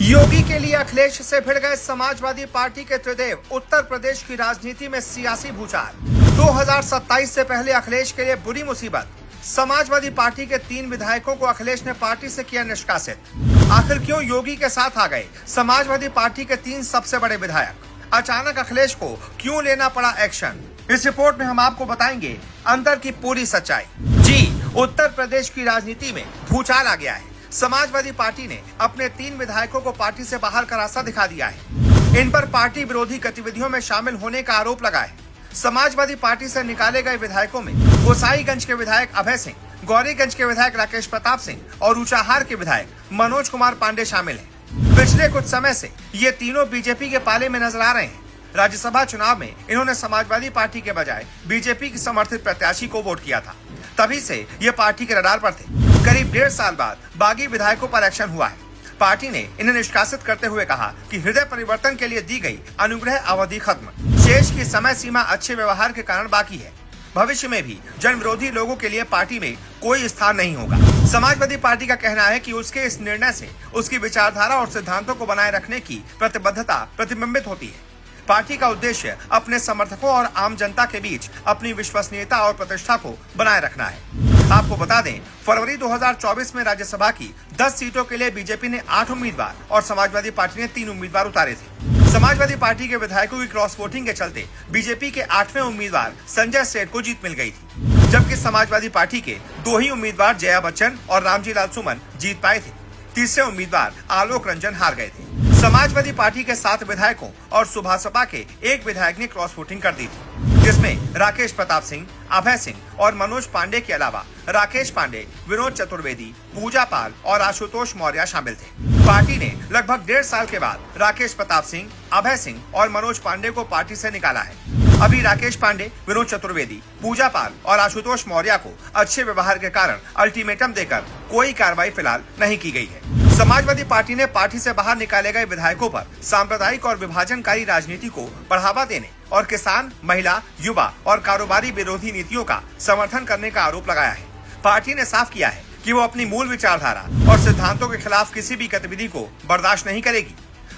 योगी के लिए अखिलेश से भिड़ गए समाजवादी पार्टी के त्रिदेव। उत्तर प्रदेश की राजनीति में सियासी भूचाल। 2027 से पहले अखिलेश के लिए बुरी मुसीबत। समाजवादी पार्टी के 3 विधायकों को अखिलेश ने पार्टी से किया निष्कासित। आखिर क्यों योगी के साथ आ गए समाजवादी पार्टी के 3 सबसे बड़े विधायक? अचानक अखिलेश को क्यों लेना पड़ा एक्शन? इस रिपोर्ट में हम आपको बताएंगे अंदर की पूरी सच्चाई। जी, उत्तर प्रदेश की राजनीति में भूचाल आ गया है। समाजवादी पार्टी ने अपने 3 विधायकों को पार्टी से बाहर का रास्ता दिखा दिया है। इन पर पार्टी विरोधी गतिविधियों में शामिल होने का आरोप लगा है। समाजवादी पार्टी से निकाले गए विधायकों में गोसाईगंज के विधायक अभय सिंह, गौरीगंज के विधायक राकेश प्रताप सिंह और ऊंचाहार के विधायक मनोज कुमार पांडे शामिल हैं। पिछले कुछ समय से ये तीनों बीजेपी के पाले में नजर आ रहे हैं। राज्यसभा चुनाव में इन्होंने समाजवादी पार्टी के बजाय बीजेपी की समर्थित प्रत्याशी को वोट किया था। तभी से ये पार्टी के रडार पर थे। करीब 1.5 साल बाद बागी विधायकों पर एक्शन हुआ है। पार्टी ने इन्हें निष्कासित करते हुए कहा कि हृदय परिवर्तन के लिए दी गई अनुग्रह अवधि खत्म। शेष की समय सीमा अच्छे व्यवहार के कारण बाकी है। भविष्य में भी जन विरोधी लोगों के लिए पार्टी में कोई स्थान नहीं होगा। समाजवादी पार्टी का कहना है कि उसके इस निर्णय से उसकी विचारधारा और सिद्धांतों को बनाए रखने की प्रतिबद्धता प्रतिबिंबित होती है। पार्टी का उद्देश्य अपने समर्थकों और आम जनता के बीच अपनी विश्वसनीयता और प्रतिष्ठा को बनाए रखना है। आपको बता दें, फरवरी 2024 में राज्यसभा की 10 सीटों के लिए बीजेपी ने 8 उम्मीदवार और समाजवादी पार्टी ने 3 उम्मीदवार उतारे थे। समाजवादी पार्टी के विधायकों की क्रॉस वोटिंग के चलते बीजेपी के 8वें उम्मीदवार संजय सेठ को जीत मिल गई थी, जबकि समाजवादी पार्टी के 2 ही उम्मीदवार जया बच्चन और रामजी लाल सुमन जीत पाए थे। तीसरे उम्मीदवार आलोक रंजन हार गए थे। समाजवादी पार्टी के 7 विधायकों और सुभाषपा के 1 विधायक ने क्रॉस वोटिंग कर दी थी, जिसमें राकेश प्रताप सिंह, अभय सिंह और मनोज पांडे के अलावा राकेश पांडे, विनोद चतुर्वेदी, पूजा पाल और आशुतोष मौर्य शामिल थे। पार्टी ने लगभग 1.5 साल के बाद राकेश प्रताप सिंह, अभय सिंह और मनोज पांडे को पार्टी से निकाला है। अभी राकेश पांडे, विनोद चतुर्वेदी, पूजा पाल और आशुतोष मौर्य को अच्छे व्यवहार के कारण अल्टीमेटम देकर कोई कार्रवाई फिलहाल नहीं की गई है। समाजवादी पार्टी ने पार्टी से बाहर निकाले गए विधायकों पर सांप्रदायिक और विभाजनकारी राजनीति को बढ़ावा देने और किसान, महिला, युवा और कारोबारी विरोधी नीतियों का समर्थन करने का आरोप लगाया है। पार्टी ने साफ किया है कि वो अपनी मूल विचारधारा और सिद्धांतों के खिलाफ किसी भी गतिविधि को बर्दाश्त नहीं करेगी।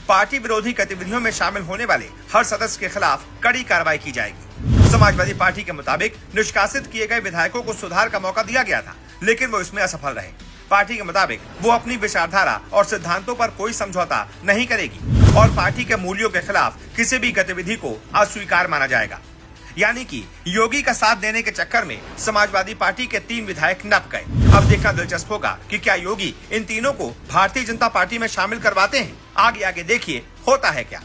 पार्टी विरोधी गतिविधियों में शामिल होने वाले हर सदस्य के खिलाफ कड़ी कार्रवाई की जाएगी। समाजवादी पार्टी के मुताबिक निष्कासित किए गए विधायकों को सुधार का मौका दिया गया था, लेकिन वो इसमें असफल रहे। पार्टी के मुताबिक वो अपनी विचारधारा और सिद्धांतों पर कोई समझौता नहीं करेगी और पार्टी के मूल्यों के खिलाफ किसी भी गतिविधि को अस्वीकार माना जाएगा। यानी कि योगी का साथ देने के चक्कर में समाजवादी पार्टी के 3 विधायक नप गए। अब देखना दिलचस्प होगा कि क्या योगी इन तीनों को भारतीय जनता पार्टी में शामिल करवाते हैं। आगे आगे देखिए होता है क्या।